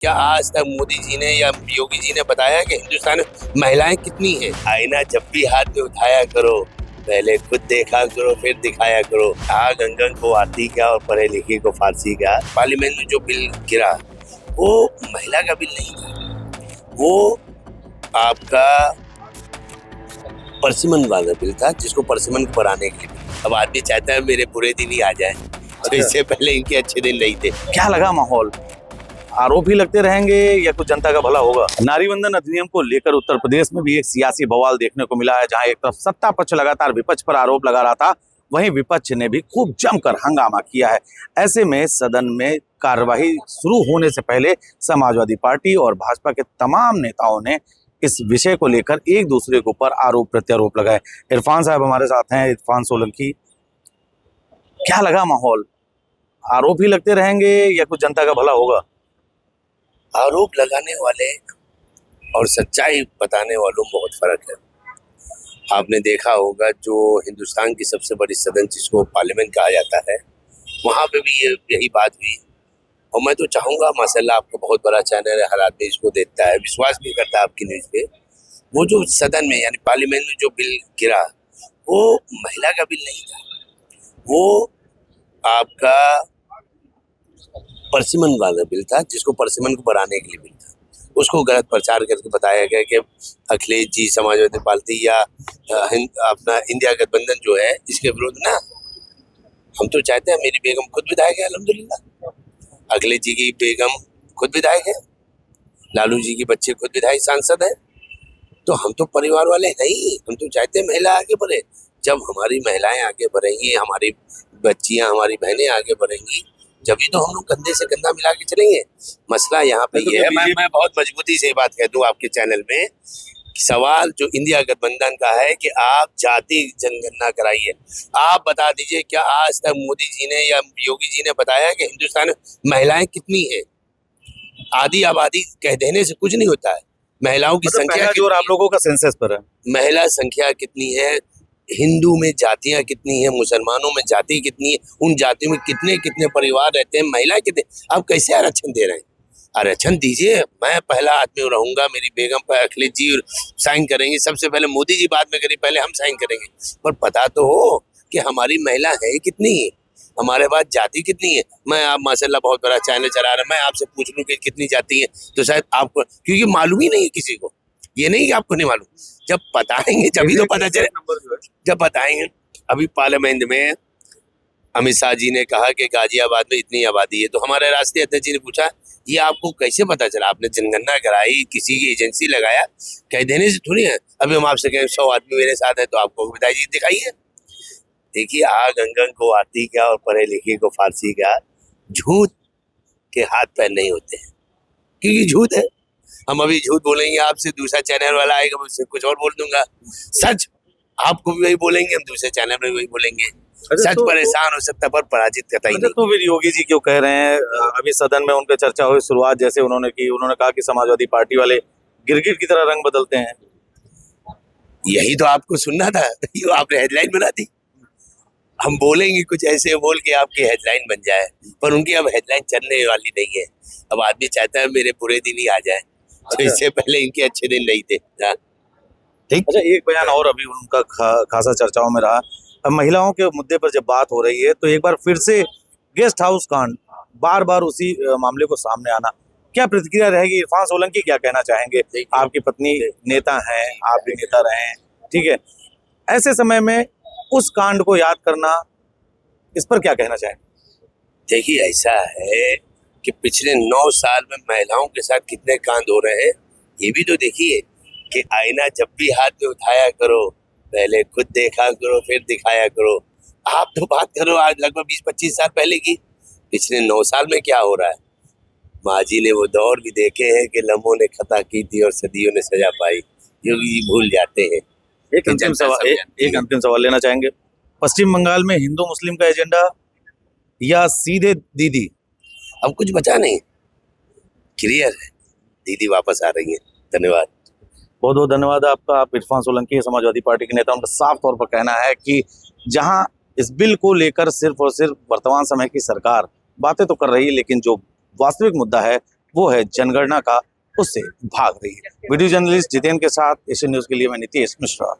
क्या आज तक मोदी जी ने या योगी जी ने बताया कि हिंदुस्तान में महिलाएं कितनी हैं? आईना जब भी हाथ में उठाया करो, पहले खुद देखा करो फिर दिखाया करो। आग अंगन को आती क्या और पढ़े लिखे को फारसी क्या। पार्लियामेंट में जो बिल गिरा वो महिला का बिल नहीं था, वो आपका परसिमन वाला बिल था, जिसको परसिमन को बढ़ाने के लिए। अब आदमी चाहता है मेरे बुरे दिन ही आ जाए, तो इससे पहले इनके अच्छे दिन नहीं थे। क्या लगा माहौल? आरोप ही लगते रहेंगे या कुछ जनता का भला होगा? नारी वंदन अधिनियम को लेकर उत्तर प्रदेश में भी एक सियासी बवाल देखने को मिला है, जहां एक तरफ सत्ता पक्ष लगातार विपक्ष पर आरोप लगा रहा था, वहीं विपक्ष ने भी खूब जमकर हंगामा किया है। ऐसे में सदन में कार्यवाही शुरू होने से पहले समाजवादी पार्टी और भाजपा के तमाम नेताओं ने इस विषय को लेकर एक दूसरे के ऊपर आरोप प्रत्यारोप लगाए। इरफान साहब हमारे साथ हैं, इरफान सोलंकी। क्या लगा माहौल? आरोप ही लगते रहेंगे या कुछ जनता का भला होगा? आरोप लगाने वाले और सच्चाई बताने वालों में बहुत फर्क है। आपने देखा होगा जो हिंदुस्तान की सबसे बड़ी सदन जिसको पार्लियामेंट कहा जाता है, वहाँ पे भी यही बात हुई। और मैं तो चाहूँगा, माशाल्लाह आपका बहुत बड़ा चैनल है, हर आदमी इसको देखता है, विश्वास भी करता है आपकी न्यूज़ पे। वो जो सदन में यानी पार्लियामेंट में जो बिल गिरा वो महिला का बिल नहीं था, वो आपका परसिमन वाला बिल था, जिसको परसिमन को बढ़ाने के लिए बिल था। उसको गलत प्रचार करके बताया गया कि अखिलेश जी, समाजवादी पार्टी या अपना इंडिया गठबंधन जो है इसके विरोध ना। हम तो चाहते हैं, मेरी बेगम खुद विधायक है अल्हम्दुलिल्लाह, अखिलेश जी की बेगम खुद विधायक है, लालू जी के बच्चे खुद विधायक सांसद है, तो हम तो परिवार वाले हैं ही। हम तो चाहते हैं महिला आगे बढ़े। जब हमारी महिलाएं आगे बढ़ेंगी, हमारी बच्चियां, हमारी बहनें आगे बढ़ेंगी, जब तो हम लोग कंधे से कंधा मिला के चलेंगे। मसला यहाँ पे ये है, मैं बहुत मजबूती से बात कह दूं आपके चैनल में, सवाल जो इंडिया गठबंधन का है कि आप जाति जनगणना कराइए। आप बता दीजिए, क्या आज तक मोदी जी ने या योगी जी ने बताया कि हिंदुस्तान में महिलाएं कितनी है? आधी आबादी कह देने से कुछ नहीं होता है। महिलाओं की संख्या जोर आप लोगों का सेंसस पर है। महिला संख्या कितनी है, हिंदू में जातियां कितनी है, मुसलमानों में जाति कितनी है, उन जातियों में कितने कितने परिवार रहते हैं, महिलाएं कितने, आप कैसे आरक्षण दे रहे हैं? आरक्षण दीजिए, मैं पहला आदमी रहूंगा, मेरी बेगम पर अखिलेश जी साइन करेंगे, सबसे पहले मोदी जी बाद में करें, पहले हम साइन करेंगे। पर पता तो हो कि हमारी महिला है कितनी है, हमारे पास जाति कितनी है। मैं आप माशाल्लाह बहुत बड़ा चैनल चला रहा है, मैं आपसे पूछ लूं कि कितनी जाति है, तो शायद आपको, क्योंकि मालूम ही नहीं है किसी को, ये नहीं कि आपको नहीं मालूम, जब बताएंगे जब तो पता चले, जब बताएंगे। अभी पार्लियामेंट में अमित शाह जी ने कहा कि गाजियाबाद में इतनी आबादी है, तो हमारे राष्ट्रीय अध्यक्ष जी ने पूछा ये आपको कैसे पता चला? आपने जनगणना कराई, किसी की एजेंसी लगाया? कह देने से थोड़ी है। अभी हम आपसे कहें 100 आदमी मेरे साथ है, तो आपको बताइए, दिखाइए। देखिए, आग अंगन को आती क्या और पढ़े लिखे को फारसी क्या। झूठ के हाथ पैर नहीं होते हैं, क्योंकि झूठ है। हम अभी झूठ बोलेंगे आपसे, दूसरा चैनल वाला आएगा, मैं उससे कुछ और बोल दूंगा। सच आपको भी वही बोलेंगे, हम दूसरे चैनल में वही बोलेंगे। सच पर एहसान हो सकता, पर पराजित कतई नहीं। तो फिर योगी जी क्यों कह रहे हैं? अभी सदन में उनके चर्चा हुई, शुरुआत जैसे उन्होंने की, उन्होंने कहा कि समाजवादी पार्टी वाले गिरगिट की तरह रंग बदलते हैं। यही तो आपको सुनना था, ये आपने हेडलाइन बना दी। हम बोलेंगे कुछ ऐसे बोल के आपकी हेडलाइन बन जाए, पर उनकी अब हेडलाइन चलने वाली नहीं है। अब आदमी चाहता है मेरे बुरे दिन ही आ जाए, तो इससे पहले इनके अच्छे दिन नहीं थे। ठीक। अच्छा, एक बयान और अभी उनका खासा चर्चाओं में रहा। अब महिलाओं के मुद्दे पर जब बात हो रही है, तो एक बार फिर से गेस्ट हाउस कांड, बार बार उसी मामले को सामने आना, क्या प्रतिक्रिया रहेगी? इरफान सोलंकी क्या कहना चाहेंगे? आपकी पत्नी नेता हैं, आप भी नेता रहे हैं, ठीक है, ऐसे समय में उस कांड को याद करना, इस पर क्या कहना चाहेंगे? देखिए, ऐसा है कि पिछले 9 साल में महिलाओं के साथ कितने कांड हो रहे हैं, ये भी तो देखिए कि आईना जब भी हाथ में उठाया करो, पहले खुद देखा करो फिर दिखाया करो। आप तो बात करो आज लगभग 20-25 साल पहले की, पिछले 9 साल में क्या हो रहा है। माँ जी ने वो दौर भी देखे हैं कि लम्हों ने खता की थी और सदियों ने सजा पाई, योगी जी भूल जाते हैं। एक अंतिम सवाल लेना चाहेंगे। पश्चिम बंगाल में हिंदू मुस्लिम का एजेंडा या सीधे दीदी? अब कुछ बचा नहीं, क्लियर है, दीदी वापस आ रही है। धन्यवाद, बहुत बहुत धन्यवाद आपका। आप इरफान सोलंकी, समाजवादी पार्टी के नेता, उनका साफ तौर पर कहना है कि जहां इस बिल को लेकर सिर्फ और सिर्फ वर्तमान समय की सरकार बातें तो कर रही है, लेकिन जो वास्तविक मुद्दा है वो है जनगणना का, उससे भाग रही है। वीडियो जर्नलिस्ट जितेंद्र के साथ एशियन न्यूज के लिए मैं नीतीश मिश्रा।